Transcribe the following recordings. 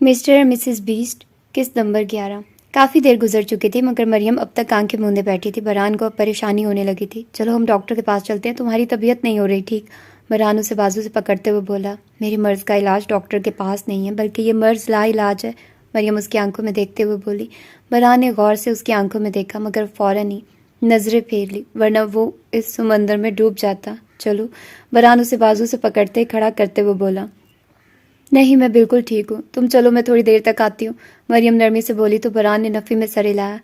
Mister اور Mrs best قسط number 11۔ کافی دیر گزر چکی تھی مگر مریم اب تک آنکھیں موندے بیٹھی تھی۔ برہان کو اب پریشانی ہونے لگی تھی۔ چلو ہم ڈاکٹر کے پاس چلتے ہیں، تمہاری طبیعت نہیں ہو رہی ٹھیک۔ برہان اسے بازو سے پکڑتے ہوئے بولا، میری مرض کا علاج ڈاکٹر کے پاس نہیں ہے بلکہ یہ مرض لا علاج ہے۔ مریم اس کی آنکھوں میں دیکھتے ہوئے بولی۔ برہان نے غور سے اس کی آنکھوں میں دیکھا مگر فوراً ہی نظریں پھیر لی ورنہ وہ اس سمندر میں ڈوب جاتا۔ چلو، برہان اسے بازو سے پکڑتے کھڑا کرتے ہوئے بولا۔ نہیں، میں بالکل ٹھیک ہوں، تم چلو، میں تھوڑی دیر تک آتی ہوں، مریم نرمی سے بولی تو برہان نے نفی میں سر ہلایا۔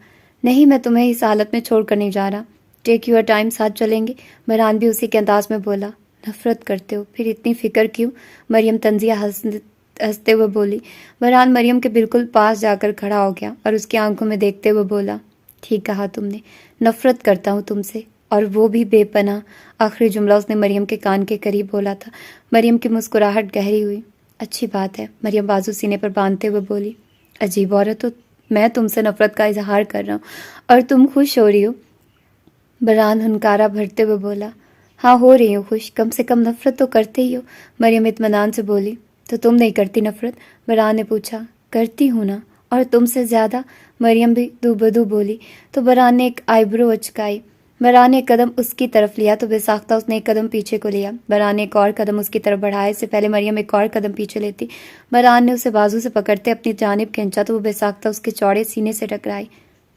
نہیں، میں تمہیں اس حالت میں چھوڑ کر نہیں جا رہا، ٹیک یور ٹائم، ساتھ چلیں گے۔ برہان بھی اسی کے انداز میں بولا۔ نفرت کرتے ہو پھر اتنی فکر کیوں؟ مریم طنزیہ ہنستے ہوئے بولی۔ برہان مریم کے بالکل پاس جا کر کھڑا ہو گیا اور اس کی آنکھوں میں دیکھتے ہوئے بولا، ٹھیک کہا تم نے، نفرت کرتا ہوں تم سے، اور وہ بھی بے پناہ۔ آخری جملہ اس نے مریم کے کان کے قریب بولا تھا۔ مریم کی مسکراہٹ گہری ہوئی۔ اچھی بات ہے، مریم بازو سینے پر باندھتے ہوئے بولی۔ عجیب عورت ہو، میں تم سے نفرت کا اظہار کر رہا ہوں اور تم خوش ہو رہی ہو؟ برہان ہنکارا بھرتے ہوئے بولا۔ ہاں، ہو رہی ہوں خوش، کم سے کم نفرت تو کرتے ہی ہو، مریم اطمینان سے بولی۔ تو تم نہیں کرتی نفرت؟ برہان نے پوچھا۔ کرتی ہوں نا، اور تم سے زیادہ، مریم بھی دو بدو بولی۔ تو برہان نے ایک آئی برو اچکائی۔ برہان نے ایک قدم اس کی طرف لیا تو بے ساختہ اس نے ایک قدم پیچھے کو لیا۔ برہان نے ایک اور قدم اس کی طرف بڑھایا، اس سے پہلے مریم ایک اور قدم پیچھے لیتی۔ برہان نے اسے بازو سے پکڑتے اپنی جانب کھینچا تو وہ بے ساختہ اس کے چوڑے سینے سے ٹکرائی۔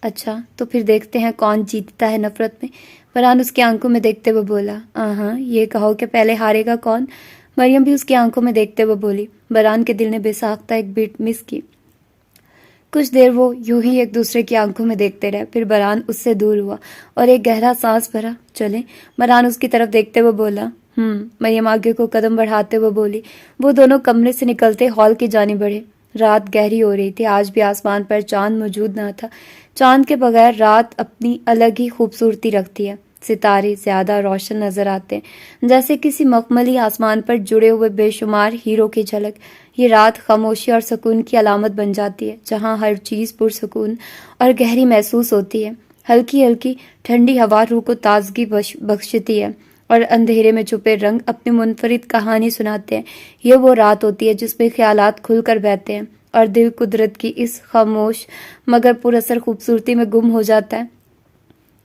اچھا، تو پھر دیکھتے ہیں کون جیتتا ہے نفرت میں، برہان اس کی آنکھوں میں دیکھتے ہوئے بولا۔ ہاں، یہ کہو کہ پہلے ہارے گا کون؟ مریم بھی اس کی آنکھوں میں دیکھتے ہوئے بولی۔ برہان کے دل نے بے ساختہ ایک بیٹ مس کی۔ کچھ دیر وہ یوں ہی ایک دوسرے کی آنکھوں میں دیکھتے رہے، پھر برہان اس سے دور ہوا اور ایک گہرا سانس بھرا۔ چلیں، برہان اس کی طرف دیکھتے ہوئے بولا۔ مریم آگے کو قدم بڑھاتے ہوئے بولی۔ وہ دونوں کمرے سے نکلتے ہال کی جانب بڑھے۔ رات گہری ہو رہی تھی، آج بھی آسمان پر چاند موجود نہ تھا۔ چاند کے بغیر رات اپنی الگ ہی خوبصورتی رکھتی ہے، ستارے زیادہ روشن نظر آتے ہیں، جیسے کسی مخملی آسمان پر جڑے ہوئے بے شمار ہیروں کی جھلک۔ یہ رات خاموشی اور سکون کی علامت بن جاتی ہے، جہاں ہر چیز پرسکون اور گہری محسوس ہوتی ہے۔ ہلکی ہلکی ٹھنڈی ہوا روح کو تازگی بخشتی ہے اور اندھیرے میں چھپے رنگ اپنی منفرد کہانی سناتے ہیں۔ یہ وہ رات ہوتی ہے جس میں خیالات کھل کر بہتے ہیں اور دل قدرت کی اس خاموش مگر پر اثر خوبصورتی میں گم ہو جاتا ہے۔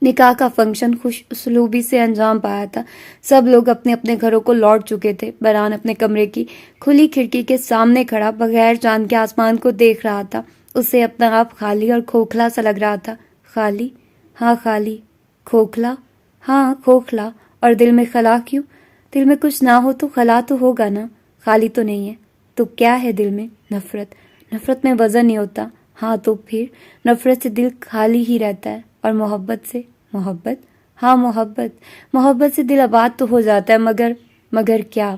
نکاح کا فنکشن خوش اسلوبی سے انجام پایا تھا۔ سب لوگ اپنے اپنے گھروں کو لوٹ چکے تھے۔ برہان اپنے کمرے کی کھلی کھڑکی کے سامنے کھڑا بغیر چاند کے آسمان کو دیکھ رہا تھا۔ اسے اپنا آپ خالی اور کھوکھلا سا لگ رہا تھا۔ خالی؟ ہاں خالی۔ کھوکھلا؟ ہاں کھوکھلا۔ اور دل میں خلا کیوں؟ دل میں کچھ نہ ہو تو خلا تو ہوگا نا، خالی تو نہیں ہے۔ تو کیا ہے دل میں؟ نفرت۔ نفرت میں وزن نہیں ہوتا۔ ہاں تو پھر نفرت سے دل خالی ہی رہتا ہے، اور محبت سے؟ محبت؟ ہاں محبت۔ محبت سے دل آباد تو ہو جاتا ہے، مگر کیا؟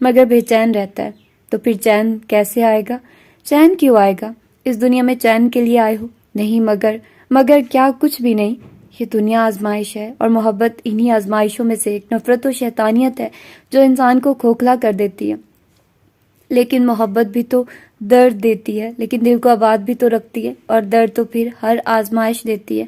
مگر بے چین رہتا ہے۔ تو پھر چین کیسے آئے گا؟ چین کیوں آئے گا؟ اس دنیا میں چین کے لیے آئے ہو؟ نہیں، مگر کیا؟ کچھ بھی نہیں۔ یہ دنیا آزمائش ہے، اور محبت انہی آزمائشوں میں سے ایک۔ نفرت و شیطانیت ہے جو انسان کو کھوکھلا کر دیتی ہے، لیکن محبت بھی تو درد دیتی ہے، لیکن دل کو آباد بھی تو رکھتی ہے، اور درد تو پھر ہر آزمائش دیتی ہے۔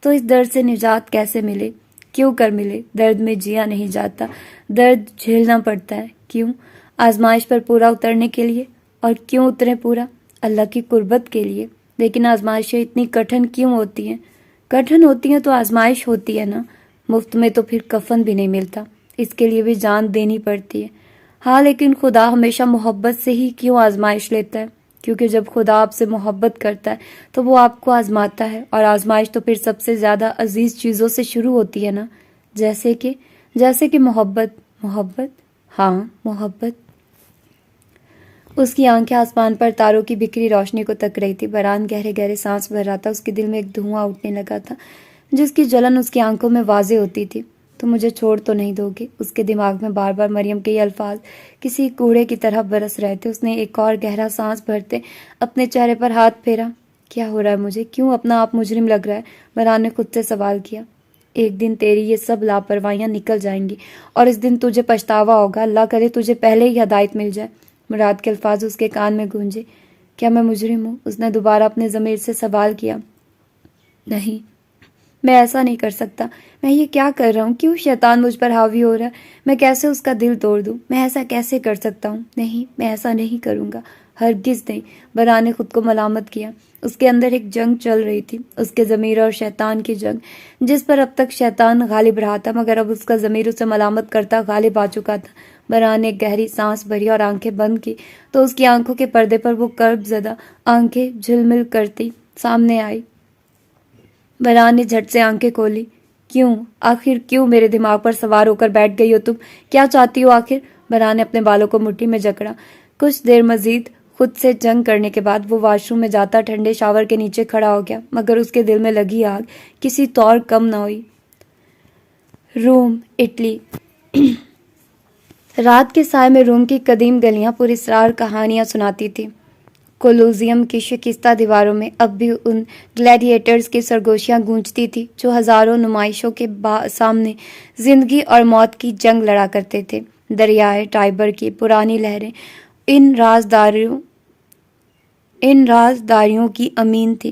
تو اس درد سے نجات کیسے ملے؟ کیوں کر ملے؟ درد میں جیا نہیں جاتا، درد جھیلنا پڑتا ہے۔ کیوں؟ آزمائش پر پورا اترنے کے لیے۔ اور کیوں اترے پورا؟ اللہ کی قربت کے لیے۔ لیکن آزمائشیں اتنی کٹھن کیوں ہوتی ہیں؟ کٹھن ہوتی ہیں تو آزمائش ہوتی ہے نا، مفت میں تو پھر کفن بھی نہیں ملتا، اس کے لیے بھی جان دینی پڑتی ہے۔ ہاں، لیکن خدا ہمیشہ محبت سے ہی کیوں آزمائش لیتا ہے؟ کیونکہ جب خدا آپ سے محبت کرتا ہے تو وہ آپ کو آزماتا ہے، اور آزمائش تو پھر سب سے زیادہ عزیز چیزوں سے شروع ہوتی ہے نا، جیسے کہ محبت۔ ہاں، محبت۔ اس کی آنکھیں آسمان پر تاروں کی بکھری روشنی کو تک رہی تھی۔ برہان گہرے گہرے سانس بھر رہا تھا، اس کے دل میں ایک دھواں اٹھنے لگا تھا جس کی جلن اس کی آنکھوں میں واضح ہوتی تھی۔ تم مجھے چھوڑ تو نہیں دو گے؟ اس کے دماغ میں بار بار مریم کے یہ الفاظ کسی کوڑے کی طرح برس رہے تھے۔ اس نے ایک اور گہرا سانس بھرتے اپنے چہرے پر ہاتھ پھیرا۔ کیا ہو رہا ہے مجھے؟ کیوں اپنا آپ مجرم لگ رہا ہے؟ برہان نے خود سے سوال کیا۔ ایک دن تیری یہ سب لاپرواہیاں نکل جائیں گی، اور اس دن تجھے پچھتاوا ہوگا۔ اللہ کرے تجھے پہلے ہی ہدایت مل جائے۔ مراد کے الفاظ اس کے کان میں گونجے۔ کیا میں مجرم ہوں؟ اس نے دوبارہ اپنے ضمیر سے سوال کیا۔ نہیں، میں ایسا نہیں کر سکتا۔ میں یہ کیا کر رہا ہوں؟ کیوں شیطان مجھ پر حاوی ہو رہا ہے؟ میں کیسے اس کا دل توڑ دوں؟ میں ایسا کیسے کر سکتا ہوں؟ نہیں، میں ایسا نہیں کروں گا، ہرگز نہیں، برہان نے خود کو ملامت کیا۔ اس کے اندر ایک جنگ چل رہی تھی، اس کے ضمیر اور شیطان کی جنگ، جس پر اب تک شیطان غالب رہا تھا، مگر اب اس کا ضمیر اسے ملامت کرتا غالب آ چکا تھا۔ برہان نے ایک گہری سانس بھری اور آنکھیں بند کی تو اس کی آنکھوں کے پردے پر وہ کرب زدہ آنکھیں جھلمل کرتی سامنے آئی۔ برہان نے جھٹ سے آنکھیں کھولی۔ کیوں؟ آخر کیوں میرے دماغ پر سوار ہو کر بیٹھ گئی ہو تم؟ کیا چاہتی ہو آخر؟ برہان نے اپنے بالوں کو مٹھی میں جکڑا۔ کچھ دیر مزید خود سے جنگ کرنے کے بعد وہ واش روم میں جاتا ٹھنڈے شاور کے نیچے کھڑا ہو گیا، مگر اس کے دل میں لگی آگ کسی طور کم نہ ہوئی۔ روم، اٹلی۔ رات کے سائے میں روم کی قدیم گلیاں پراسرار کہانیاں سناتی تھیں۔ کولوزیم کی شکستہ دیواروں میں اب بھی ان گلیڈیٹرز کی سرگوشیاں گونجتی تھی جو ہزاروں نمائشوں کے سامنے زندگی اور موت کی جنگ لڑا کرتے تھے۔ دریائے ٹائبر کی پرانی لہریں ان رازداریوں کی امین تھی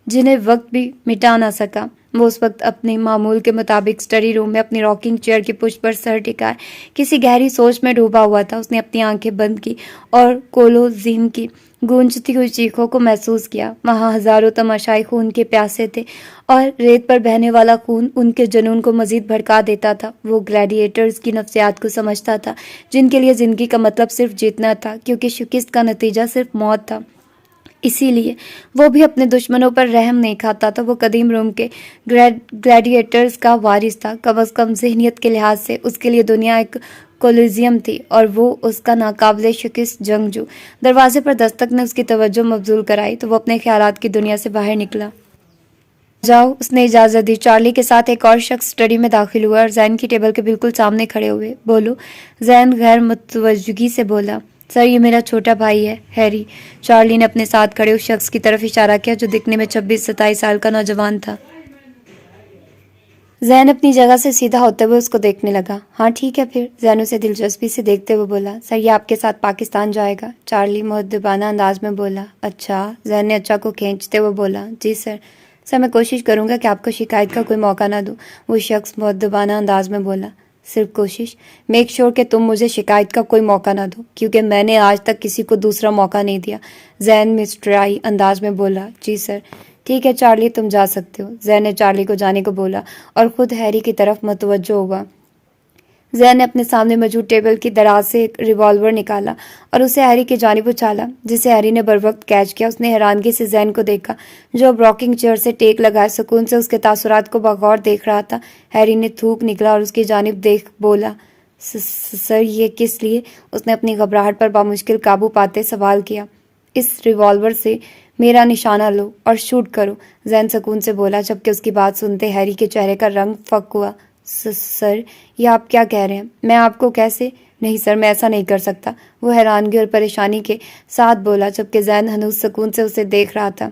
جنہیں وقت بھی مٹا نہ سکا۔ وہ اس وقت اپنے معمول کے مطابق اسٹڈی روم میں اپنی راکنگ چیئر کی پشت پر سر ٹکائے کسی گہری سوچ میں ڈوبا ہوا تھا۔ اس نے اپنی آنکھیں بند کی اور کولوزیم کی گونجتی ہوئی چیخوں کو محسوس کیا۔ وہاں ہزاروں تماشائی خون کے پیاسے تھے اور ریت پر بہنے والا خون ان کے جنون کو مزید بھڑکا دیتا تھا۔ وہ گلیڈیٹرز کی نفسیات کو سمجھتا تھا جن کے لیے زندگی کا مطلب صرف جیتنا تھا، کیونکہ شکست کا نتیجہ صرف موت تھا۔ اسی لیے وہ بھی اپنے دشمنوں پر رحم نہیں کھاتا تھا۔ وہ قدیم روم کے گلیڈیٹرز کا وارث تھا، کم از کم ذہنیت کے لحاظ سے اس کے لیے دنیا ایک کولوزیم تھی اور وہ اس کا ناقابل شکست جنگجو۔ دروازے پر دستک نے اس کی توجہ مبذول کرائی تو وہ اپنے خیالات کی دنیا سے باہر نکلا۔ جاؤ، اس نے اجازت دی۔ چارلی کے ساتھ ایک اور شخص اسٹڈی میں داخل ہوا اور زین کی ٹیبل کے بالکل سامنے کھڑے ہوئے۔ بولو، زین غیر متوجہی سے بولا۔ سر، یہ میرا چھوٹا بھائی ہے، ہیری۔ چارلی نے اپنے ساتھ کھڑے اس شخص کی طرف اشارہ کیا جو دکھنے میں 26-27 سال کا نوجوان تھا۔ زین اپنی جگہ سے سیدھا ہوتے ہوئے اس کو دیکھنے لگا۔ ہاں ٹھیک ہے پھر، زین اسے دلچسپی سے دیکھتے ہوئے بولا۔ سر، یہ آپ کے ساتھ پاکستان جائے گا، چارلی مؤدبانہ انداز میں بولا۔ اچھا، زین نے اچھا کو کھینچتے ہوئے بولا۔ جی سر۔ سر، میں کوشش کروں گا کہ آپ کو شکایت کا کوئی موقع نہ دوں، وہ شخص مؤدبانہ انداز میں بولا۔ صرف کوشش؟ میک شور کہ تم مجھے شکایت کا کوئی موقع نہ دو، کیونکہ میں نے آج تک کسی کو دوسرا موقع نہیں دیا، زین مسٹرائی انداز میں بولا۔ جی سر۔ ٹھیک ہے چارلی، تم جا سکتے ہو، زین نے چارلی کو جانے کو بولا اور خود ہیری کی طرف متوجہ ہوا۔ زین نے اپنے سامنے موجود ٹیبل کی دراز سے ایک ریوالور نکالا اور اسے ہیری کی جانب اچھالا، جسے ہیری نے بروقت کیچ کیا۔ اس نے حیرانگی سے زین کو دیکھا جو اب راکنگ چیئر سے ٹیک لگائے سکون سے اس کے تاثرات کو بغور دیکھ رہا تھا۔ ہیری نے تھوک نکلا اور اس کی جانب دیکھ بولا، سر یہ کس لیے؟ اس نے اپنی گھبراہٹ پر بامشکل قابو پاتے سوال کیا۔ اس ریوالور سے میرا نشانہ لو اور شوٹ کرو، زین سکون سے بولا، جبکہ اس کی بات سنتے ہیری کے چہرے کا رنگ فک ہوا۔ سر، یہ آپ کیا کہہ رہے ہیں؟ میں آپ کو کیسے؟ نہیں سر، میں ایسا نہیں کر سکتا، وہ حیرانگی اور پریشانی کے ساتھ بولا، جبکہ زین ہنوز سکون سے اسے دیکھ رہا تھا۔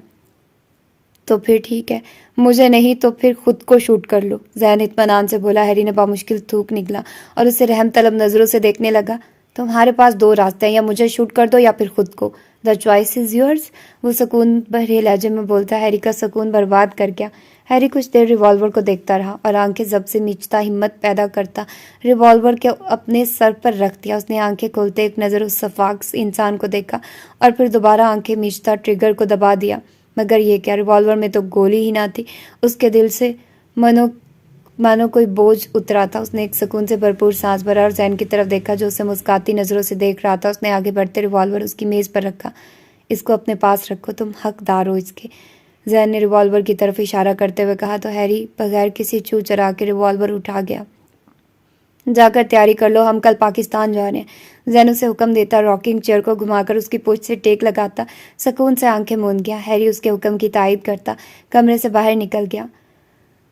تو پھر ٹھیک ہے، مجھے نہیں تو پھر خود کو شوٹ کر لو، زین اطمینان سے بولا۔ ہیری نے بامشکل تھوک نکلا اور اسے رحم طلب نظروں سے دیکھنے لگا۔ تمہارے پاس دو راستے ہیں، یا مجھے شوٹ کر دو یا پھر خود کو، دا چوائس از یورز، وہ سکون بھرے لہجے میں بولتا۔ ہیری کا سکون برباد کر گیا۔ ہیری کچھ دیر ریوالور کو دیکھتا رہا اور آنکھیں ضبط سے میچتا ہمت پیدا کرتا ریوالور کے اپنے سر پر رکھ دیا۔ اس نے آنکھیں کھولتے ایک نظر اس شفاف انسان کو دیکھا اور پھر دوبارہ آنکھیں میچتا ٹریگر کو دبا دیا۔ مگر یہ کیا، ریوالور میں تو گولی ہی نہ تھی۔ اس کے دل سے مانو کوئی بوجھ اترا تھا۔ اس نے ایک سکون سے بھرپور سانس بھرا اور زین کی طرف دیکھا جو اسے مسکاتی نظروں سے دیکھ رہا تھا۔ اس نے آگے بڑھتے ریوالور اس کی میز پر رکھا۔ اس کو اپنے پاس رکھو، تم حقدار ہو اس کے، زین نے ریوالور کی طرف اشارہ کرتے ہوئے کہا تو ہیری بغیر کسی چو چرا کے ریوالور اٹھا گیا۔ جا کر تیاری کر لو، ہم کل پاکستان جا رہے ہیں، زین اسے حکم دیتا راکنگ چیئر کو گھما کر اس کی پشت سے ٹیک لگاتا سکون سے آنکھیں موند گیا۔ ہیری اس کے حکم کی تائید کرتا کمرے سے باہر نکل گیا۔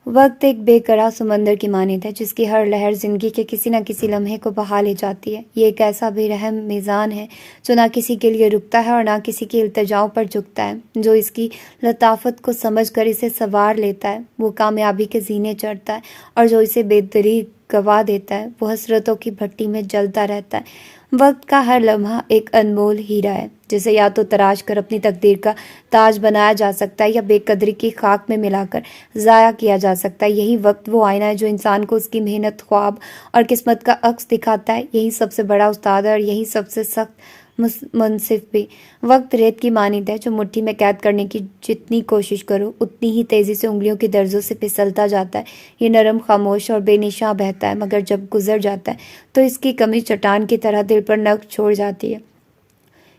وقت ایک بے قرار سمندر کی مانند ہے جس کی ہر لہر زندگی کے کسی نہ کسی لمحے کو بہا لے جاتی ہے۔ یہ ایک ایسا بے رحم میزان ہے جو نہ کسی کے لیے رکتا ہے اور نہ کسی کی التجاؤں پر جھکتا ہے۔ جو اس کی لطافت کو سمجھ کر اسے سوار لیتا ہے وہ کامیابی کے زینے چڑھتا ہے، اور جو اسے بے دریغ گوا دیتا ہے وہ حسرتوں کی بھٹی میں جلتا رہتا ہے۔ وقت کا ہر لمحہ ایک انمول ہیرا ہے جسے یا تو تراش کر اپنی تقدیر کا تاج بنایا جا سکتا ہے یا بے قدری کی خاک میں ملا کر ضائع کیا جا سکتا ہے۔ یہی وقت وہ آئینہ ہے جو انسان کو اس کی محنت، خواب اور قسمت کا عکس دکھاتا ہے۔ یہی سب سے بڑا استاد ہے اور یہی سب سے سخت منصف بھی۔ وقت ریت کی مانند ہے جو مٹھی میں قید کرنے کی جتنی کوشش کرو اتنی ہی تیزی سے انگلیوں کی درزوں سے پھسلتا جاتا ہے۔ یہ نرم، خاموش اور بے نشاں بہتا ہے، مگر جب گزر جاتا ہے تو اس کی کمی چٹان کی طرح دل پر نقش چھوڑ جاتی ہے۔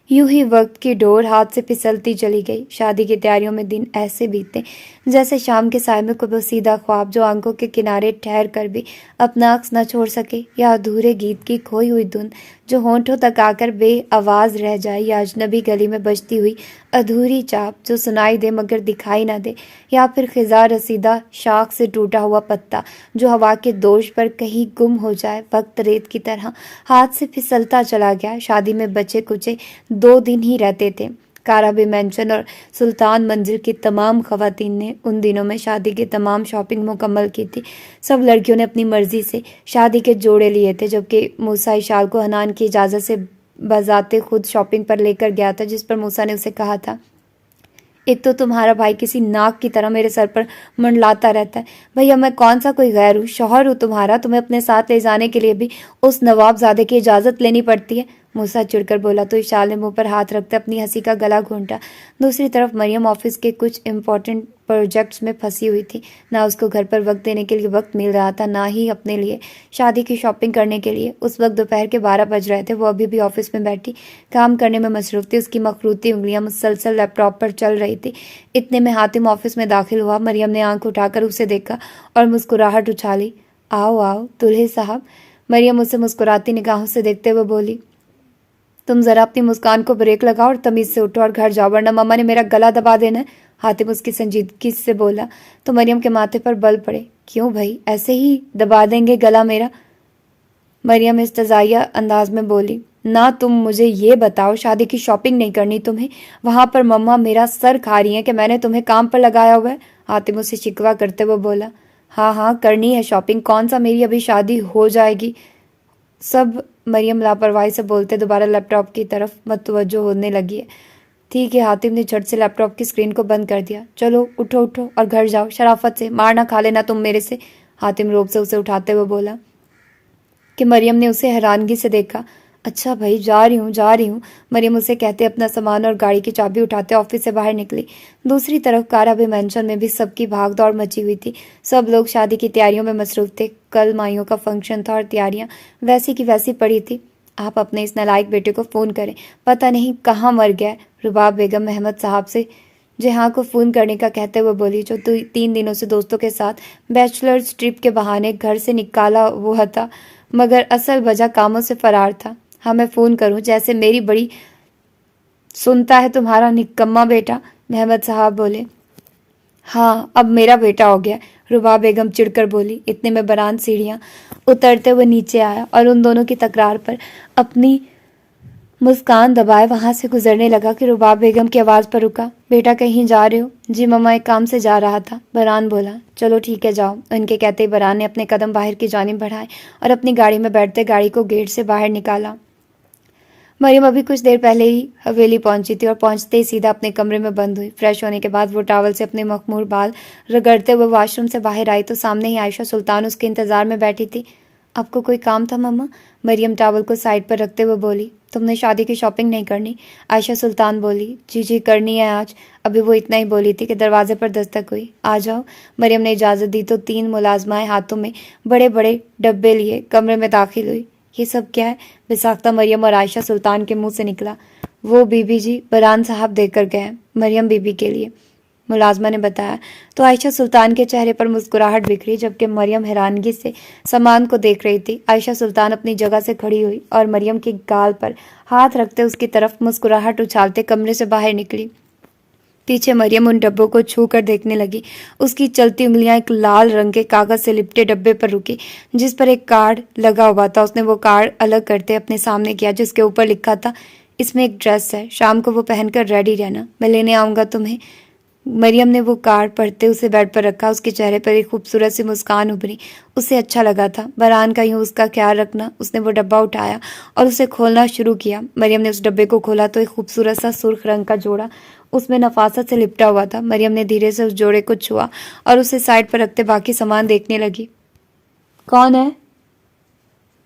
یوں ہی وقت کی ڈور ہاتھ سے پھسلتی چلی گئی۔ شادی کی تیاریوں میں دن ایسے بیتے جیسے شام کے سائے میں کوئی بوسیدہ خواب جو آنکھوں کے کنارے ٹھہر کر بھی اپنا عکس نہ چھوڑ سکے، یا ادھورے گیت کی کھوئی ہوئی دھن جو ہونٹوں تک آ کر بے آواز رہ جائے، یا اجنبی گلی میں بجتی ہوئی ادھوری چاپ جو سنائی دے مگر دکھائی نہ دے، یا پھر خزاں رسیدہ شاخ سے ٹوٹا ہوا پتا جو ہوا کے دوش پر کہیں گم ہو جائے۔ وقت ریت کی طرح ہاتھ سے پھسلتا چلا گیا۔ شادی میں بچے کچے 2 دن ہی رہتے تھے۔ کارابی مینشن اور سلطان منزل کی تمام خواتین نے ان دنوں میں شادی کی تمام شاپنگ مکمل کی تھی۔ سب لڑکیوں نے اپنی مرضی سے شادی کے جوڑے لیے تھے، جبکہ موسیٰ اشال کو حنان کی اجازت سے بذات خود شاپنگ پر لے کر گیا تھا، جس پر موسیٰ نے اسے کہا تھا، ایک تو تمہارا بھائی کسی ناک کی طرح میرے سر پر منڈلاتا رہتا ہے، بھیا میں کون سا کوئی غیر ہوں، شوہر ہوں تمہارا، تمہیں اپنے ساتھ لے جانے کے لیے بھی اس نواب زادے کی اجازت لینی پڑتی ہے۔ موسیٰ چڑھ کر بولا تو اشال نے منہ پر ہاتھ رکھتے اپنی ہنسی کا گلا گھونٹا۔ دوسری طرف مریم آفس کے کچھ امپورٹنٹ پروجیکٹس میں پھنسی ہوئی تھی۔ نہ اس کو گھر پر وقت دینے کے لیے وقت مل رہا تھا، نہ ہی اپنے لیے شادی کی شاپنگ کرنے کے لیے۔ اس وقت دوپہر کے 12 بج رہے تھے۔ وہ ابھی بھی آفس میں بیٹھی کام کرنے میں مصروف تھی۔ اس کی مخروطی انگلیاں مسلسل لیپ ٹاپ پر چل رہی تھی۔ اتنے میں حاتم آفس میں داخل ہوا۔ مریم نے آنکھ اٹھا کر اسے دیکھا اور مسکراہٹ اچھالی۔ آؤ آؤ دلہے صاحب۔ مریم اسے مسکراتی نگاہوں سے دیکھتے ہوئے بولی، تم ذرا اپنی مسکان کو بریک لگاؤ اور تمیز سے اٹھو اور گھر جاؤ، ورنہ ماما نے میرا گلا دبا دینا ہے۔ حاتم اس کی سنجیدگی سے بولا تو مریم کے ماتھے پر بل پڑے۔ کیوں بھائی، ایسے ہی دبا دیں گے گلا میرا؟ مریم استزائیہ انداز میں بولی، نہ تم مجھے یہ بتاؤ شادی کی شاپنگ نہیں کرنی تمہیں؟ وہاں پر مما میرا سر کھا رہی ہیں کہ میں نے تمہیں کام پر لگایا ہوا ہے۔ حاتم اسے شکوہ کرتے ہوئے بولا، ہاں ہاں کرنی ہے شاپنگ، کون سا میری ابھی شادی ہو جائے گی سب۔ مریم لاپرواہی سے بولتے دوبارہ لیپ ٹاپ کی طرف متوجہ ہونے لگی ہے۔ ٹھیک ہے، حاتم نے جھٹ سے لیپ ٹاپ کی اسکرین کو بند کر دیا۔ چلو اٹھو اٹھو اور گھر جاؤ، شرافت سے، مار نہ کھا لینا تم میرے سے۔ حاتم روب سے اسے اٹھاتے ہوئے بولا کہ مریم نے اسے حیرانگی سے دیکھا۔ اچھا بھائی، جا رہی ہوں۔ مریم اسے کہتے اپنا سامان اور گاڑی کی چابی اٹھاتے آفس سے باہر نکلی۔ دوسری طرف کارابی مینشن میں بھی سب کی بھاگ دوڑ مچی ہوئی تھی۔ سب لوگ شادی کی تیاریوں میں مصروف تھے۔ کل مائیوں کا فنکشن تھا اور تیاریاں ویسی کی ویسی پڑی تھی۔ آپ اپنے اس نالائق بیٹے کو فون کریں، پتہ نہیں کہاں مر گیا ہے۔ رباب بیگم محمد صاحب سے جہاں کو فون کرنے کا کہتے ہوئے بولی، جو 3 دنوں سے دوستوں کے ساتھ بیچلرز ٹرپ کے بہانے گھر سے نکالا ہوا تھا، مگر اصل وجہ کاموں سے فرار تھا۔ ہاں میں فون کروں، جیسے میری بڑی سنتا ہے تمہارا نکما بیٹا؟ محمد صاحب بولے۔ ہاں اب میرا بیٹا ہو گیا، رباب بیگم چڑھ کر بولی۔ اتنے میں بران سیڑھیاں اترتے ہوئے نیچے آیا اور ان دونوں کی تکرار پر اپنی مسکان دبائے وہاں سے گزرنے لگا کہ رباب بیگم کی آواز پر رکا۔ بیٹا کہیں جا رہے ہو؟ جی مما، ایک کام سے جا رہا تھا۔ بران بولا، چلو ٹھیک ہے جاؤ۔ ان کے کہتے ہی بران نے اپنے قدم باہر کی جانب بڑھائے اور اپنی گاڑی میں بیٹھتے گاڑی کو گیٹ سے باہر نکالا۔ مریم ابھی کچھ دیر پہلے ہی حویلی پہنچی تھی اور پہنچتے ہی سیدھا اپنے کمرے میں بند ہوئی۔ فریش ہونے کے بعد وہ ٹاول سے اپنے مخمور بال رگڑتے ہوئے واش روم سے باہر آئی تو سامنے ہی عائشہ سلطان اس کے انتظار میں بیٹھی تھی۔ آپ کو کوئی کام تھا مما؟ مریم ٹاول کو سائڈ پر رکھتے ہوئے بولی۔ تم نے شادی کی شاپنگ نہیں کرنی؟ عائشہ سلطان بولی۔ جی کرنی ہے آج۔ ابھی وہ اتنا ہی بولی تھی کہ دروازے پر دستک ہوئی۔ آ جاؤ۔ مریم نے اجازت دی تو 3 ملازمائیں ہاتھوں میں بڑے بڑے ڈبے لیے کمرے میں داخل ہوئی۔ یہ سب کیا ہے؟ بساختہ مریم اور عائشہ سلطان کے منہ سے نکلا۔ وہ بی بی جی بران صاحب دے کر گئے، مریم بی بی کے لیے، ملازمہ نے بتایا تو عائشہ سلطان کے چہرے پر مسکراہٹ بکھری، جبکہ مریم حیرانگی سے سامان کو دیکھ رہی تھی۔ عائشہ سلطان اپنی جگہ سے کھڑی ہوئی اور مریم کی گال پر ہاتھ رکھتے اس کی طرف مسکراہٹ اچھالتے کمرے سے باہر نکلی۔ پیچھے مریم ان ڈبوں کو چھو کر دیکھنے لگی۔ اس کی چلتی انگلیاں ایک لال رنگ کے کاغذ سے لپٹے ڈبے پر رکی جس پر ایک کارڈ لگا ہوا تھا۔ اس نے وہ کارڈ الگ کرتے اپنے سامنے کیا جس کے اوپر لکھا تھا، اس میں ایک ڈریس ہے، شام کو وہ پہن کر ریڈی رہنا، میں لینے آؤں گا تمہیں۔ مریم نے وہ کارڈ پڑھتے اسے بیڈ پر رکھا۔ اس کے چہرے پر ایک خوبصورت سی مسکان ابھری۔ اسے اچھا لگا تھا بران کا یوں اس کا خیال رکھنا۔ اس نے وہ ڈبہ اٹھایا اور اسے کھولنا شروع کیا۔ مریم نے اس ڈبے کو کھولا تو ایک خوبصورت سا سرخ رنگ کا جوڑا اس میں نفاست سے لپٹا ہوا تھا۔ مریم نے دھیرے سے اس جوڑے کو چھوا اور اسے سائڈ پر رکھتے باقی سامان دیکھنے لگی۔ کون ہے؟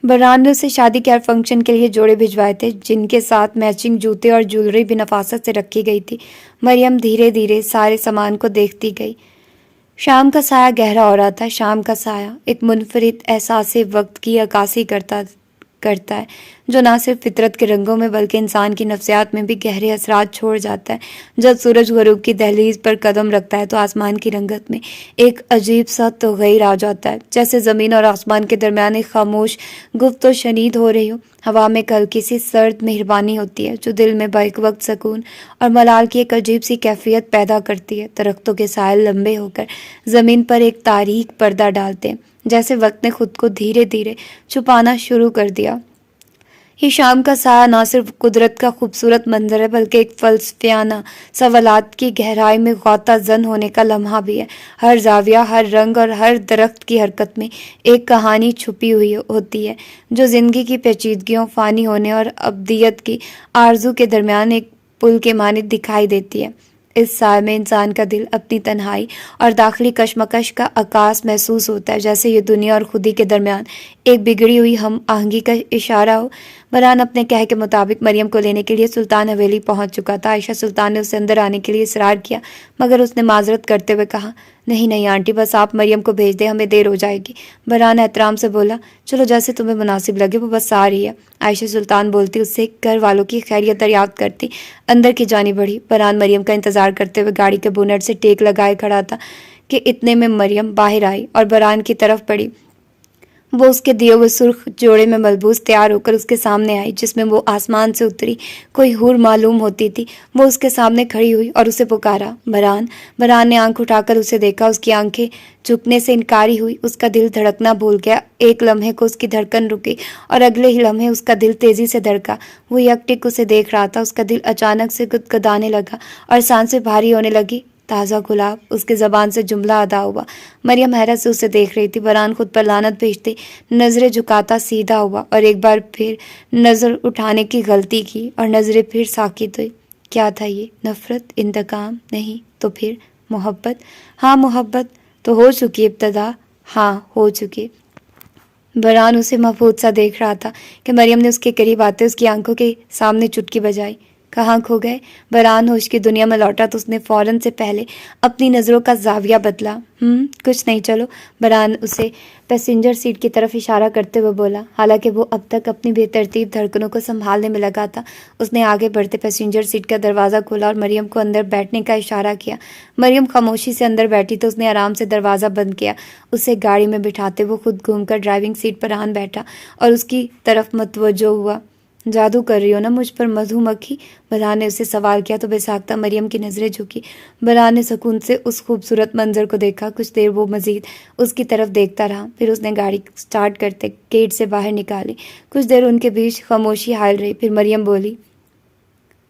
بران نے اسے شادی کے ہر فنکشن کے لیے جوڑے بھجوائے تھے جن کے ساتھ میچنگ جوتے اور جولری بھی نفاست سے رکھی گئی تھی۔ مریم دھیرے دھیرے سارے سامان کو دیکھتی گئی۔ شام کا سایہ گہرا ہو رہا تھا۔ شام کا سایہ ایک منفرد احساس وقت کی عکاسی کرتا ہے جو نہ صرف فطرت کے رنگوں میں بلکہ انسان کی نفسیات میں بھی گہرے اثرات چھوڑ جاتا ہے۔ جب سورج غروب کی دہلیز پر قدم رکھتا ہے تو آسمان کی رنگت میں ایک عجیب سا تغیر آ جاتا ہے، جیسے زمین اور آسمان کے درمیان ایک خاموش گفت و شنید ہو رہی ہو۔ ہوا میں ہلکی سی سرد مہربانی ہوتی ہے جو دل میں بیک وقت سکون اور ملال کی ایک عجیب سی کیفیت پیدا کرتی ہے۔ درختوں کے سائے لمبے ہو کر زمین پر ایک تاریک پردہ ڈالتے ہیں، جیسے وقت نے خود کو دھیرے دھیرے چھپانا شروع کر دیا۔ یہ شام کا سایہ نہ صرف قدرت کا خوبصورت منظر ہے بلکہ ایک فلسفیانہ سوالات کی گہرائی میں غوطہ زن ہونے کا لمحہ بھی ہے۔ ہر زاویہ، ہر رنگ اور ہر درخت کی حرکت میں ایک کہانی چھپی ہوئی ہوتی ہے جو زندگی کی پیچیدگیوں، فانی ہونے اور ابدیت کی آرزو کے درمیان ایک پل کے مانند دکھائی دیتی ہے۔ اس سائے میں انسان کا دل اپنی تنہائی اور داخلی کشمکش کا عکاس محسوس ہوتا ہے، جیسے یہ دنیا اور خودی کے درمیان ایک بگڑی ہوئی ہم آہنگی کا اشارہ ہو۔ برہان اپنے کہے کے مطابق مریم کو لینے کے لیے سلطان حویلی پہنچ چکا تھا۔ عائشہ سلطان نے اسے اندر آنے کے لیے اصرار کیا مگر اس نے معذرت کرتے ہوئے کہا، نہیں آنٹی، بس آپ مریم کو بھیج دیں، ہمیں دیر ہو جائے گی۔ برہان احترام سے بولا، چلو جیسے تمہیں مناسب لگے، وہ بس آ رہی ہے۔ عائشہ سلطان بولتی اس سے گھر والوں کی خیریت دریافت کرتی اندر کی جانب بڑھی۔ برہان مریم کا انتظار کرتے ہوئے گاڑی کے بونٹ سے ٹیک لگائے کھڑا تھا کہ اتنے میں مریم باہر آئی اور برہان کی طرف بڑھی۔ وہ اس کے دیے ہوئے سرخ جوڑے میں ملبوس تیار ہو کر اس کے سامنے آئی، جس میں وہ آسمان سے اتری کوئی حور معلوم ہوتی تھی۔ وہ اس کے سامنے کھڑی ہوئی اور اسے پکارا، برہان۔ برہان نے آنکھ اٹھا کر اسے دیکھا، اس کی آنکھیں جھکنے سے انکاری ہوئی۔ اس کا دل دھڑکنا بھول گیا۔ ایک لمحے کو اس کی دھڑکن رکی اور اگلے ہی لمحے اس کا دل تیزی سے دھڑکا۔ وہ یک ٹک اسے دیکھ رہا تھا۔ اس کا دل اچانک سے گدگدانے لگا اور سانسیں بھاری ہونے لگی۔ تازہ گلاب، اس کے زبان سے جملہ ادا ہوا۔ مریم حیرت سے اسے دیکھ رہی تھی۔ برہان خود پر لعنت بھیجتے نظریں جھکاتا سیدھا ہوا اور ایک بار پھر نظر اٹھانے کی غلطی کی اور نظریں پھر ساکت ہوئی۔ کیا تھا یہ؟ نفرت؟ انتقام؟ نہیں تو پھر محبت؟ ہاں محبت تو ہو چکی ابتدا، ہاں ہو چکی۔ برہان اسے مبہوت سا دیکھ رہا تھا کہ مریم نے اس کے قریب آتے اس کی آنکھوں کے سامنے چٹکی بجائی۔ کہاں کھو گئے؟ برہان ہوش کی دنیا میں لوٹا تو اس نے فوراً سے پہلے اپنی نظروں کا زاویہ بدلا۔ کچھ نہیں، چلو۔ برہان اسے پیسنجر سیٹ کی طرف اشارہ کرتے ہوئے بولا، حالانکہ وہ اب تک اپنی بے ترتیب دھڑکنوں کو سنبھالنے میں لگا تھا۔ اس نے آگے بڑھتے پیسنجر سیٹ کا دروازہ کھولا اور مریم کو اندر بیٹھنے کا اشارہ کیا۔ مریم خاموشی سے اندر بیٹھی تو اس نے آرام سے دروازہ بند کیا۔ اسے گاڑی میں بٹھاتے وہ خود گھوم کر ڈرائیونگ سیٹ پر آن بیٹھا اور اس کی طرف متوجہ ہوا۔ جادو کر رہی ہو نا مجھ پر مدھو مکھی؟ برہان نے اسے سوال کیا تو بے ساختہ مریم کی نظریں جھکی۔ برہان نے سکون سے اس خوبصورت منظر کو دیکھا۔ کچھ دیر وہ مزید اس کی طرف دیکھتا رہا، پھر اس نے گاڑی سٹارٹ کرتے گیٹ سے باہر نکالی۔ کچھ دیر ان کے بیچ خاموشی حائل رہی، پھر مریم بولی،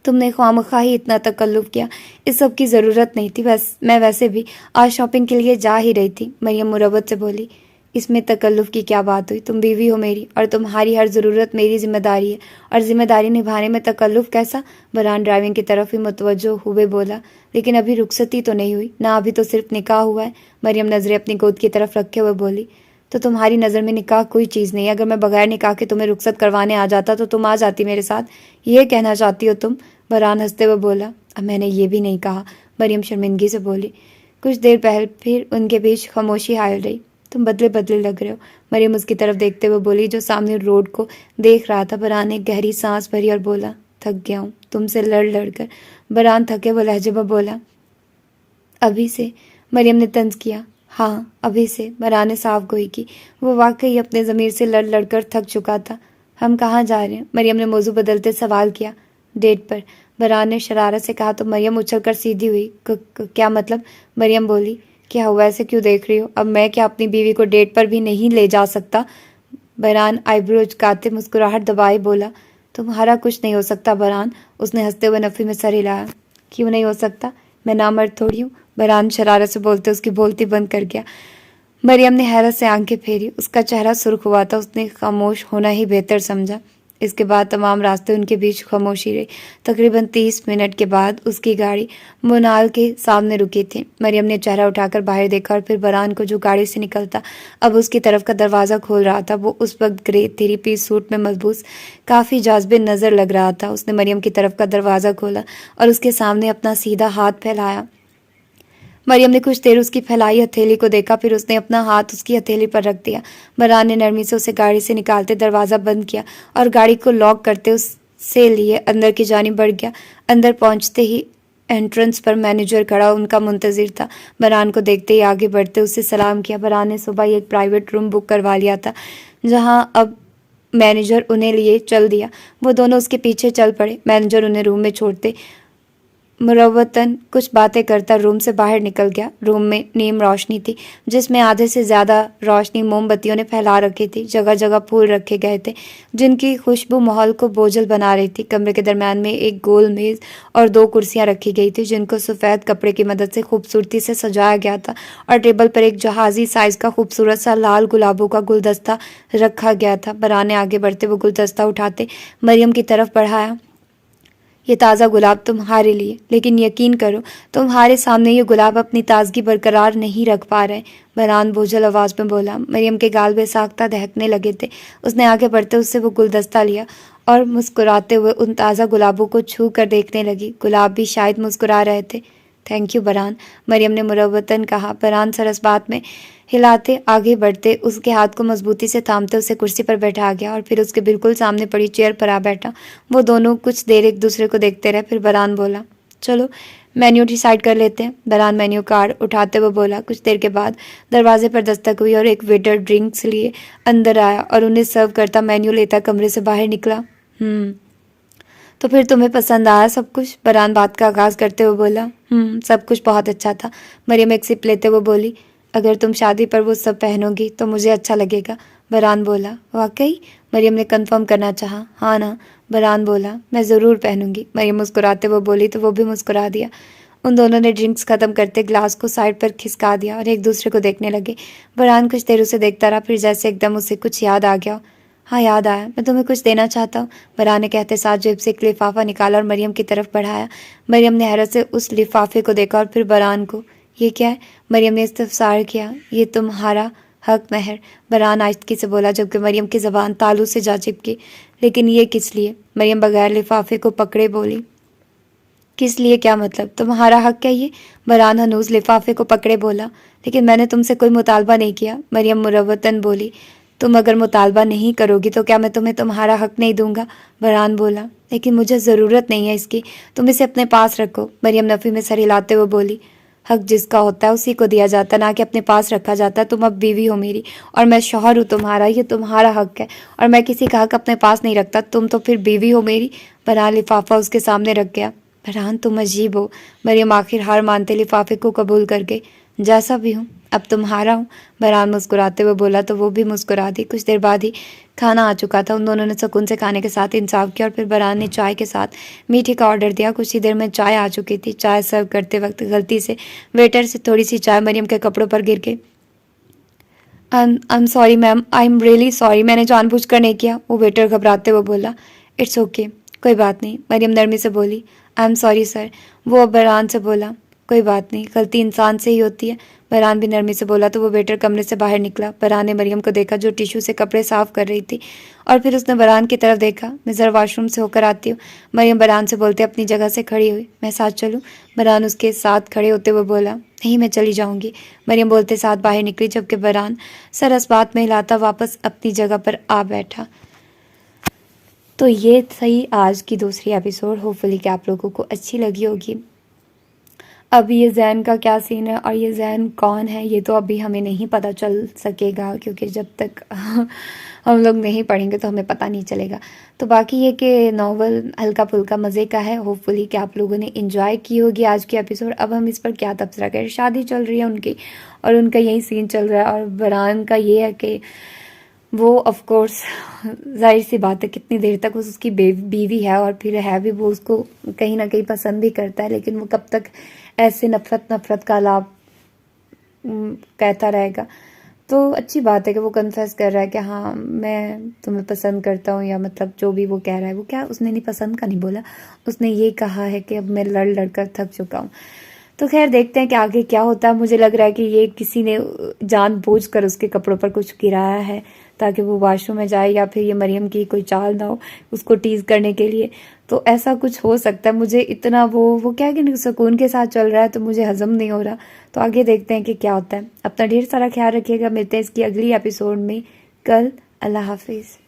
تم نے خواہ ہی اتنا تکلف کیا، اس سب کی ضرورت نہیں تھی، میں ویسے بھی آج شاپنگ کے لیے جا ہی رہی تھی۔ مریم مروت سے بولی، اس میں تکلف کی کیا بات ہوئی؟ تم بیوی ہو میری اور تمہاری ہر ضرورت میری ذمہ داری ہے، اور ذمہ داری نبھانے میں تکلف کیسا؟ برہان ڈرائیونگ کی طرف ہی متوجہ ہوئے بولا، لیکن ابھی رخصتی تو نہیں ہوئی نہ، ابھی تو صرف نکاح ہوا ہے۔ مریم نظریں اپنی گود کی طرف رکھے ہوئے بولی، تو تمہاری نظر میں نکاح کوئی چیز نہیں ہے؟ اگر میں بغیر نکاح کے تمہیں رخصت کروانے آ جاتا تو تم آ جاتی میرے ساتھ، یہ کہنا چاہتی ہو تم؟ برہان ہنستے ہوئے بولا، اب میں نے یہ بھی نہیں کہا۔ مریم شرمندگی سے بولی۔ کچھ دیر پھر ان کے بیچ خاموشی حائل رہی۔ تم بدلے لگ رہے ہو، مریم اس کی طرف دیکھتے ہوئے بولی جو سامنے روڈ کو دیکھ رہا تھا۔ برہان نے گہری سانس بھری اور بولا، تھک گیا ہوں تم سے لڑ کر۔ برہان تھکے وہ لہجے میں بولا، ابھی سے؟ مریم نے طنز کیا۔ ہاں ابھی سے، برہان نے صاف گوئی کی۔ وہ واقعی اپنے ضمیر سے لڑ کر تھک چکا تھا۔ ہم کہاں جا رہے ہیں؟ مریم نے موضوع بدلتے سوال کیا۔ ڈیٹ پر، برہان نے شرارت سے کہا تو مریم اچھل کر سیدھی ہوئی۔ کیا مطلب؟ مریم بولی، کیا ہوا، ایسے کیوں دیکھ رہی ہو؟ اب میں کیا اپنی بیوی کو ڈیٹ پر بھی نہیں لے جا سکتا؟ برہان آئی برو اچکاتے مسکراہٹ دبائے بولا، تمہارا کچھ نہیں ہو سکتا برہان۔ اس نے ہنستے ہوئے نفی میں سر ہلایا۔ کیوں نہیں ہو سکتا؟ میں نامرد تھوڑی ہوں؟ برہان شرارت سے بولتے اس کی بولتی بند کر گیا۔ مریم نے حیرت سے آنکھیں پھیری۔ اس کا چہرہ سرخ ہوا تھا۔ اس نے خاموش ہونا ہی بہتر سمجھا۔ اس کے بعد تمام راستے ان کے بیچ خاموشی رہی۔ تقریباً 30 منٹ کے بعد اس کی گاڑی مونال کے سامنے رکی تھی۔ مریم نے چہرہ اٹھا کر باہر دیکھا اور پھر برہان کو جو گاڑی سے نکلتا اب اس کی طرف کا دروازہ کھول رہا تھا۔ وہ اس وقت گرے 3 پیس سوٹ میں ملبوس کافی جاذب نظر لگ رہا تھا۔ اس نے مریم کی طرف کا دروازہ کھولا اور اس کے سامنے اپنا سیدھا ہاتھ پھیلایا۔ مریم نے کچھ دیر اس کی پھیلائی ہتھیلی کو دیکھا، پھر اس نے اپنا ہاتھ اس کی ہتھیلی پر رکھ دیا۔ برہان نے نرمی سے اسے گاڑی سے نکالتے دروازہ بند کیا اور گاڑی کو لاک کرتے اس سے لیے اندر کی جانب بڑھ گیا۔ اندر پہنچتے ہی انٹرنس پر مینیجر کھڑا ان کا منتظر تھا۔ برہان کو دیکھتے ہی آگے بڑھتے اسے سلام کیا۔ برہان نے صبح ہی ایک پرائیویٹ روم بک کروا لیا تھا جہاں اب مینیجر انہیں لیے چل دیا۔ وہ دونوں اس کے پیچھے چل پڑے۔ مینیجر انہیں روم میں چھوڑتے مروتاً کچھ باتیں کرتا روم سے باہر نکل گیا۔ روم میں نیم روشنی تھی جس میں آدھے سے زیادہ روشنی موم بتیوں نے پھیلا رکھی تھی۔ جگہ جگہ پھول رکھے گئے تھے جن کی خوشبو ماحول کو بوجھل بنا رہی تھی۔ کمرے کے درمیان میں ایک گول میز اور 2 کرسیاں رکھی گئی تھی جن کو سفید کپڑے کی مدد سے خوبصورتی سے سجایا گیا تھا، اور ٹیبل پر ایک جہازی سائز کا خوبصورت سا لال گلابوں کا گلدستہ رکھا گیا تھا۔ برہان نے آگے بڑھتے وہ گلدستہ اٹھاتے مریم کی طرف بڑھایا۔ یہ تازہ گلاب تمہارے لیے، لیکن یقین کرو تمہارے سامنے یہ گلاب اپنی تازگی برقرار نہیں رکھ پا رہے، برہان بوجھل آواز میں بولا۔ مریم کے گال بے ساختہ دہکنے لگے تھے۔ اس نے آگے بڑھتے اس سے وہ گلدستہ لیا اور مسکراتے ہوئے ان تازہ گلابوں کو چھو کر دیکھنے لگی۔ گلاب بھی شاید مسکرا رہے تھے۔ تھینک یو برہان، مریم نے مروتاً کہا۔ برہان سرس بات میں ہلاتے آگے بڑھتے اس کے ہاتھ کو مضبوطی سے تھامتے اسے کرسی پر بیٹھا گیا اور پھر اس کے بالکل سامنے پڑی چیئر پر آ بیٹھا۔ وہ دونوں کچھ دیر ایک دوسرے کو دیکھتے رہے، پھر برہان بولا، چلو مینیو ڈیسائیڈ کر لیتے ہیں۔ برہان مینیو کارڈ اٹھاتے ہوئے بولا۔ کچھ دیر کے بعد دروازے پر دستک ہوئی اور ایک ویٹر ڈرنکس لیے اندر آیا اور انہیں سرو کرتا مینیو لیتا کمرے سے باہر نکلا۔ تو پھر تمہیں پسند آیا سب کچھ؟ برہان بات کا آغاز کرتے ہوئے بولا۔ سب کچھ بہت اچھا تھا، مریم ایک سپ لیتے ہوئے بولی۔ اگر تم شادی پر وہ سب پہنو گی تو مجھے اچھا لگے گا، برہان بولا۔ واقعی؟ مریم نے کنفرم کرنا چاہا۔ ہاں نا، برہان بولا، میں ضرور پہنوں گی، مریم مسکراتے ہوئے بولی تو وہ بھی مسکرا دیا۔ ان دونوں نے ڈرنکس ختم کرتے گلاس کو سائڈ پر کھسکا دیا اور ایک دوسرے کو دیکھنے لگے۔ برہان کچھ دیر اسے دیکھتا رہا، پھر جیسے ایک دم اسے کچھ یاد آ گیا۔ ہاں یاد آیا، میں تمہیں کچھ دینا چاہتا ہوں، برہان نے کہتے ساتھ جیب سے ایک لفافہ نکالا اور مریم کی طرف بڑھایا۔ مریم نے حیرت سے اس لفافے کو دیکھا اور پھر برہان کو۔ یہ کیا ہے؟ مریم نے استفسار کیا۔ یہ تمہارا حق مہر، برہان آہستگی سے بولا جبکہ مریم کی زبان تالو سے جا چپکی۔ لیکن یہ کس لیے؟ مریم بغیر لفافے کو پکڑے بولی۔ کس لیے کیا مطلب؟ تمہارا حق کیا یہ؟ برہان ہنوز لفافے کو پکڑے بولا۔ لیکن میں نے تم سے کوئی مطالبہ نہیں کیا، مریم مروتاً بولی۔ تم اگر مطالبہ نہیں کرو گی تو کیا میں تمہیں تمہارا حق نہیں دوں گا؟ برہان بولا۔ لیکن مجھے ضرورت نہیں ہے اس کی، تم اسے اپنے پاس رکھو، مریم نفی میں سر ہلاتے ہوئے بولی۔ حق جس کا ہوتا ہے اسی کو دیا جاتا ہے، نہ کہ اپنے پاس رکھا جاتا ہے۔ تم اب بیوی ہو میری اور میں شوہر ہوں تمہارا، یہ تمہارا حق ہے اور میں کسی کا حق اپنے پاس نہیں رکھتا۔ تم تو پھر بیوی ہو میری۔ برہان لفافہ اس کے سامنے رکھ گیا۔ برہان تم عجیب ہو، مریم آخر ہار مانتے لفافے کو قبول کر گئی۔ جیسا بھی ہوں اب تمہارا ہوں، برہان مسکراتے ہوئے بولا تو وہ بھی مسکرا دی۔ کچھ دیر بعد ہی کھانا آ چکا تھا۔ ان دونوں نے سکون سے کھانے کے ساتھ انصاف کیا اور پھر برہان نے چائے کے ساتھ میٹھے کا آرڈر دیا۔ کچھ ہی دیر میں چائے آ چکی تھی۔ چائے سرو کرتے وقت غلطی سے ویٹر سے تھوڑی سی چائے مریم کے کپڑوں پر گر گئی۔ I'm sorry ma'am, I'm really sorry، میں نے جان بوجھ کر نہیں کیا، وہ ویٹر گھبراتے ہوئے بولا۔ اٹس اوکے، کوئی بات نہیں، مریم نرمی سے بولی۔ I'm sorry سر، وہ برہان سے بولا۔ کوئی بات نہیں، غلطی انسان سے ہی ہوتی ہے، برہان بھی نرمی سے بولا تو وہ ویٹر کمرے سے باہر نکلا۔ برہان نے مریم کو دیکھا جو ٹیشو سے کپڑے صاف کر رہی تھی اور پھر اس نے برہان کی طرف دیکھا۔ میں ذرا واش روم سے ہو کر آتی ہوں، مریم برہان سے بولتے اپنی جگہ سے کھڑی ہوئی۔ میں ساتھ چلوں؟ برہان اس کے ساتھ کھڑے ہوتے ہوئے بولا۔ نہیں، میں چلی جاؤں گی، مریم بولتے ساتھ باہر نکلی جبکہ برہان سر اس بات میں ہلاتا واپس اپنی جگہ پر آ بیٹھا۔ تو یہ تھی آج کی دوسری ایپیسوڈ، ہوپ فلی کہ آپ لوگوں کو اچھی لگی ہوگی۔ اب یہ زین کا کیا سین ہے اور یہ زین کون ہے یہ تو ابھی ہمیں نہیں پتہ چل سکے گا، کیونکہ جب تک ہم لوگ نہیں پڑھیں گے تو ہمیں پتہ نہیں چلے گا۔ تو باقی یہ کہ ناول ہلکا پھلکا مزے کا ہے، ہوپ فلی کہ آپ لوگوں نے انجوائے کی ہوگی آج کی ایپیسوڈ۔ اب ہم اس پر کیا تبصرہ کریں، شادی چل رہی ہے ان کی اور ان کا یہی سین چل رہا ہے، اور برہان کا یہ ہے کہ وہ آف کورس ظاہر سی بات ہے کتنی دیر تک اس کی بیوی ہے اور پھر ہے بھی، وہ اس کو کہیں نہ کہیں پسند بھی کرتا ہے، لیکن وہ کب تک ایسے نفرت کا لاب کہتا رہے گا۔ تو اچھی بات ہے کہ وہ کنفیس کر رہا ہے کہ ہاں میں تمہیں پسند کرتا ہوں، یا مطلب جو بھی وہ کہہ رہا ہے، وہ کیا اس نے نہیں پسند کا نہیں بولا، اس نے یہ کہا ہے کہ اب میں لڑ لڑ کر تھک چکا ہوں۔ تو خیر دیکھتے ہیں کہ آگے کیا ہوتا ہے۔ مجھے لگ رہا ہے کہ یہ کسی نے جان بوجھ کر اس کے کپڑوں پر کچھ گرایا ہے تاکہ وہ واش روم میں جائے، یا پھر یہ مریم کی کوئی چال نہ ہو اس کو ٹیز کرنے کے لیے، تو ایسا کچھ ہو سکتا ہے۔ مجھے اتنا وہ کیا کہ سکون کے ساتھ چل رہا ہے تو مجھے ہضم نہیں ہو رہا، تو آگے دیکھتے ہیں کہ کیا ہوتا ہے۔ اپنا ڈھیر سارا خیال رکھیے گا، ملتے ہیں اس کی اگلی ایپیسوڈ میں کل۔ اللہ حافظ۔